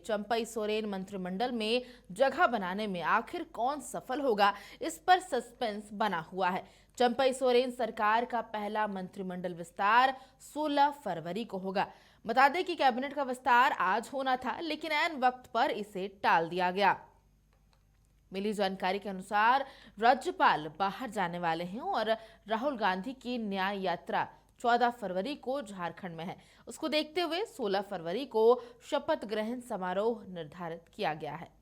चंपई सोरेन मंत्रिमंडल में जगह बनाने में आखिर कौन सफल होगा, इस पर सस्पेंस बना हुआ है। चंपई सोरेन सरकार का पहला मंत्रिमंडल विस्तार 16 फरवरी को होगा। बता दें कि कैबिनेट का विस्तार आज होना था, लेकिन ऐन वक्त पर इसे टाल दिया गया। मिली जानकारी के अनुसार राज्यपाल बाहर जाने वाले हैं और राहुल गांधी की न्याय यात्रा 14 फरवरी को झारखंड में है। उसको देखते हुए 16 फरवरी को शपथ ग्रहण समारोह निर्धारित किया गया है।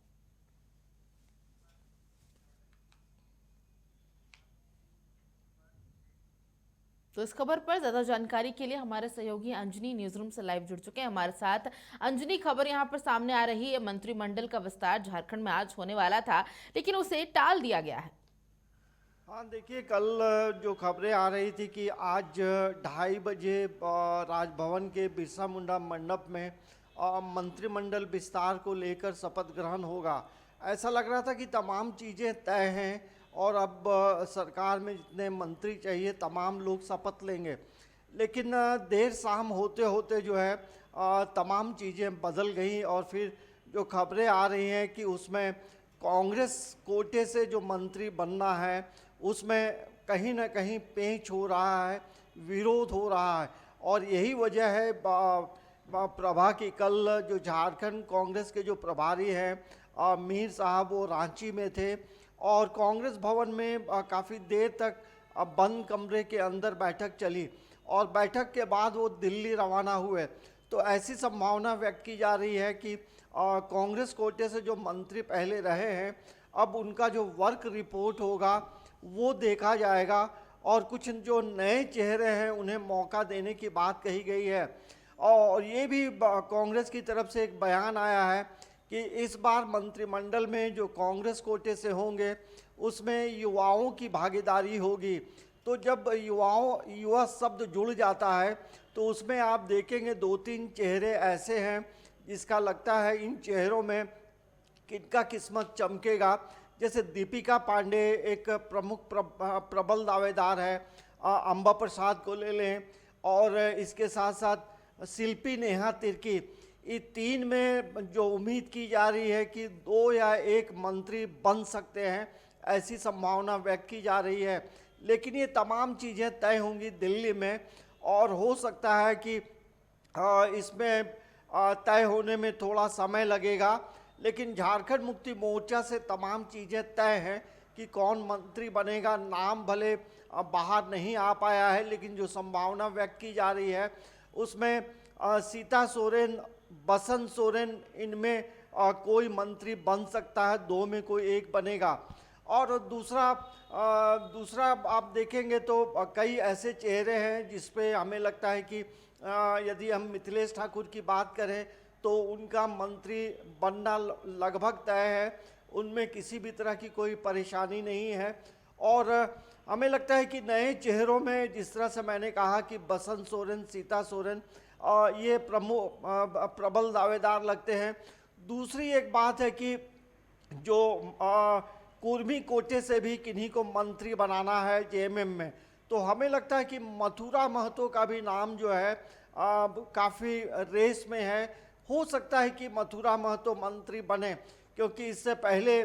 तो इस खबर पर ज्यादा जानकारी के लिए हमारे सहयोगी अंजनी न्यूज रूम से लाइव जुड़ चुके हैं हमारे साथ। अंजनी, खबर यहां पर सामने आ रही है, मंत्रिमंडल का विस्तार झारखंड में आज होने वाला था, लेकिन उसे टाल दिया गया है। हाँ, देखिए, कल जो खबरें आ रही थी कि आज 2:30 बजे राजभवन के बिरसा मुंडा मंडप में मंत्रिमंडल विस्तार को लेकर शपथ ग्रहण होगा। ऐसा लग रहा था कि तमाम चीज़ें तय हैं और अब सरकार में जितने मंत्री चाहिए तमाम लोग शपथ लेंगे, लेकिन देर शाम होते होते जो है तमाम चीज़ें बदल गई और फिर जो खबरें आ रही हैं कि उसमें कांग्रेस कोटे से जो मंत्री बनना है उसमें कहीं ना कहीं पेंच हो रहा है, विरोध हो रहा है। और यही वजह है प्रभा की कल जो झारखंड कांग्रेस के जो प्रभारी हैं मीर साहब, वो रांची में थे और कांग्रेस भवन में काफ़ी देर तक बंद कमरे के अंदर बैठक चली और बैठक के बाद वो दिल्ली रवाना हुए। तो ऐसी संभावना व्यक्त की जा रही है कि कांग्रेस कोटे से जो मंत्री पहले रहे हैं, अब उनका जो वर्क रिपोर्ट होगा वो देखा जाएगा और कुछ जो नए चेहरे हैं उन्हें मौका देने की बात कही गई है। और ये भी कांग्रेस की तरफ से एक बयान आया है कि इस बार मंत्रिमंडल में जो कांग्रेस कोटे से होंगे उसमें युवाओं की भागीदारी होगी। तो जब युवा शब्द जुड़ जाता है तो उसमें आप देखेंगे 2-3 चेहरे ऐसे हैं जिसका लगता है इन चेहरों में किनका किस्मत चमकेगा। जैसे दीपिका पांडे एक प्रमुख प्रबल दावेदार है, अंबा प्रसाद को ले लें और इसके साथ साथ शिल्पी नेहा तिर्की। ये 3 में जो उम्मीद की जा रही है कि 2 या 1 मंत्री बन सकते हैं, ऐसी संभावना व्यक्त की जा रही है। लेकिन ये तमाम चीज़ें तय होंगी दिल्ली में और हो सकता है कि इसमें तय होने में थोड़ा समय लगेगा। लेकिन झारखंड मुक्ति मोर्चा से तमाम चीज़ें तय हैं कि कौन मंत्री बनेगा। नाम भले बाहर नहीं आ पाया है, लेकिन जो संभावना व्यक्त की जा रही है उसमें सीता सोरेन, बसंत सोरेन, इनमें कोई मंत्री बन सकता है, 2 में कोई एक बनेगा। और दूसरा आप देखेंगे तो कई ऐसे चेहरे हैं जिसपे हमें लगता है कि यदि हम मिथिलेश ठाकुर की बात करें तो उनका मंत्री बनना लगभग तय है, उनमें किसी भी तरह की कोई परेशानी नहीं है। और हमें लगता है कि नए चेहरों में जिस तरह से मैंने कहा कि बसंत सोरेन, सीता सोरेन, ये प्रबल दावेदार लगते हैं। दूसरी एक बात है कि जो कुर्मी कोटे से भी किन्हीं को मंत्री बनाना है जेएमएम में, तो हमें लगता है कि मथुरा महतो का भी नाम जो है काफ़ी रेस में है। हो सकता है कि मथुरा महतो मंत्री बने, क्योंकि इससे पहले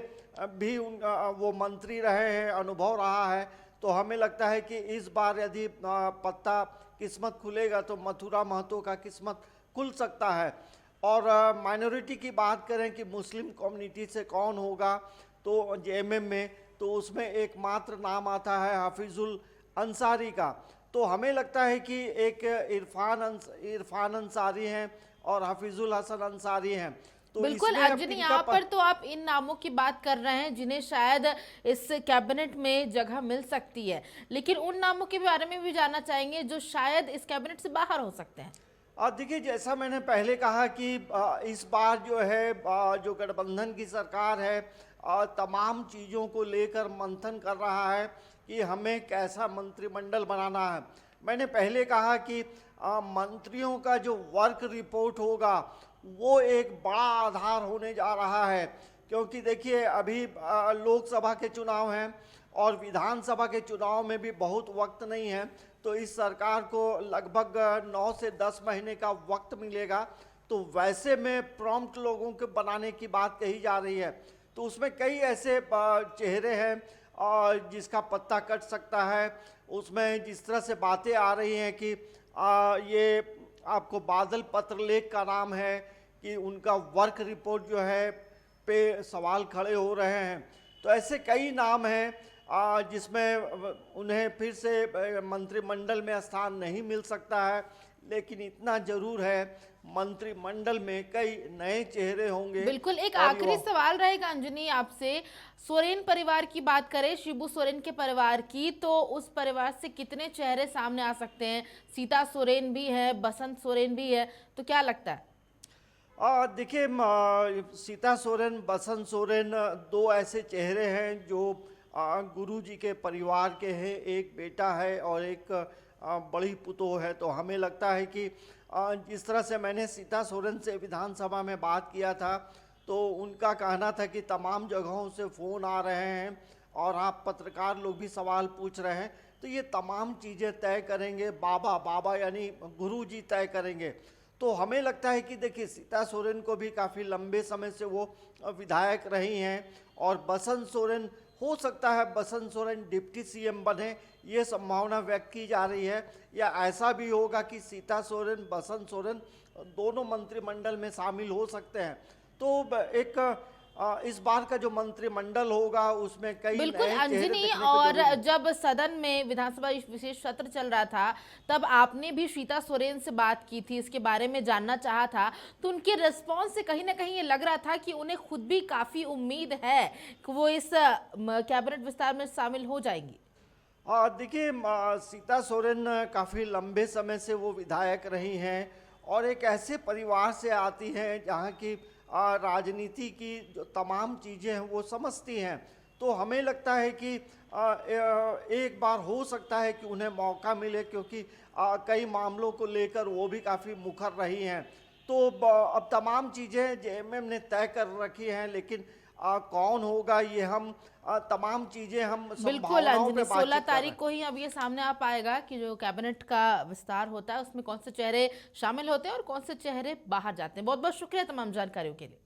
भी वो मंत्री रहे हैं, अनुभव रहा है। तो हमें लगता है कि इस बार यदि पत्ता किस्मत खुलेगा तो मथुरा महतो का किस्मत खुल सकता है। और माइनॉरिटी की बात करें कि मुस्लिम कम्युनिटी से कौन होगा, तो जेएमएम में तो उसमें एकमात्र नाम आता है हाफिजुल अंसारी का। तो हमें लगता है कि एक इरफान अंसारी हैं और हाफिजुल हसन अंसारी हैं। तो बिल्कुल अंजनी, यहाँ पर तो आप इन नामों की बात कर रहे हैं जिन्हें शायद इस कैबिनेट में जगह मिल सकती है, लेकिन उन नामों के बारे में भी जानना चाहेंगे जो शायद इस कैबिनेट से बाहर हो सकते हैं। देखिए, जैसा मैंने पहले कहा कि इस बार जो है जो गठबंधन की सरकार है तमाम चीज़ों को लेकर मंथन कर रहा है कि हमें कैसा मंत्रिमंडल बनाना है। मैंने पहले कहा कि मंत्रियों का जो वर्क रिपोर्ट होगा वो एक बड़ा आधार होने जा रहा है, क्योंकि देखिए अभी लोकसभा के चुनाव हैं और विधानसभा के चुनाव में भी बहुत वक्त नहीं है। तो इस सरकार को लगभग 9 से 10 महीने का वक्त मिलेगा तो वैसे में प्रॉम्प्ट लोगों के बनाने की बात कही जा रही है। तो उसमें कई ऐसे चेहरे हैं जिसका पत्ता कट सकता है। उसमें जिस तरह से बातें आ रही हैं कि ये आपको बादल पत्रलेख का नाम है कि उनका वर्क रिपोर्ट जो है पे सवाल खड़े हो रहे हैं। तो ऐसे कई नाम हैं जिसमें उन्हें फिर से मंत्रिमंडल में स्थान नहीं मिल सकता है। लेकिन इतना जरूर है, मंत्रिमंडल में कई नए चेहरे होंगे। बिल्कुल। एक और आखिरी सवाल रहेगा अंजनी आपसे, सोरेन परिवार की बात करें, शिबू सोरेन के परिवार की, तो उस परिवार से कितने चेहरे सामने आ सकते हैं? सीता सोरेन भी है, बसंत सोरेन भी है, तो क्या लगता है? देखिए, सीता सोरेन, बसंत सोरेन दो ऐसे चेहरे हैं जो गुरु जी के परिवार के हैं। एक बेटा है और एक बड़ी पुतोह है। तो हमें लगता है कि जिस तरह से मैंने सीता सोरेन से विधानसभा में बात किया था, तो उनका कहना था कि तमाम जगहों से फ़ोन आ रहे हैं और आप पत्रकार लोग भी सवाल पूछ रहे हैं। तो ये तमाम चीज़ें तय करेंगे बाबा, बाबा यानी गुरु जी तय करेंगे। तो हमें लगता है कि देखिए, सीता सोरेन को भी काफ़ी लंबे समय से वो विधायक रही हैं और बसंत सोरेन, हो सकता है बसंत सोरेन डिप्टी सीएम बने, ये संभावना व्यक्त की जा रही है। या ऐसा भी होगा कि सीता सोरेन, बसंत सोरेन दोनों मंत्रिमंडल में शामिल हो सकते हैं। तो एक इस बार का जो मंत्रिमंडल होगा उसमें कई बिल्कुल नए चेहरे अंजनी, देखने को और जरूर मिलेंगे। जब सदन में विधानसभा विशेष सत्र चल रहा था, तब आपने भी सीता सोरेन से बात की थी, इसके बारे में जानना चाहा था, तो उनके रिस्पॉन्स से कहीं ना कहीं ये लग रहा था कि उन्हें खुद भी काफी उम्मीद है कि वो इस कैबिनेट विस्तार में शामिल हो जाएंगी। देखिए, सीता सोरेन काफ़ी लंबे समय से वो विधायक रही हैं और एक ऐसे परिवार से आती हैं जहाँ की राजनीति की जो तमाम चीज़ें हैं वो समझती हैं। तो हमें लगता है कि एक बार हो सकता है कि उन्हें मौका मिले, क्योंकि कई मामलों को लेकर वो भी काफ़ी मुखर रही हैं। तो अब तमाम चीज़ें जेएमएम ने तय कर रखी हैं, लेकिन कौन होगा ये हम तमाम चीज़ें हम बिल्कुल संभावनाओं पे अंजनी, 16 बातचीत कर रहे तारीख हैं। को ही अब ये सामने आ पाएगा कि जो कैबिनेट का विस्तार होता है उसमें कौन से चेहरे शामिल होते हैं और कौन से चेहरे बाहर जाते हैं। बहुत बहुत शुक्रिया तमाम जानकारियों के लिए।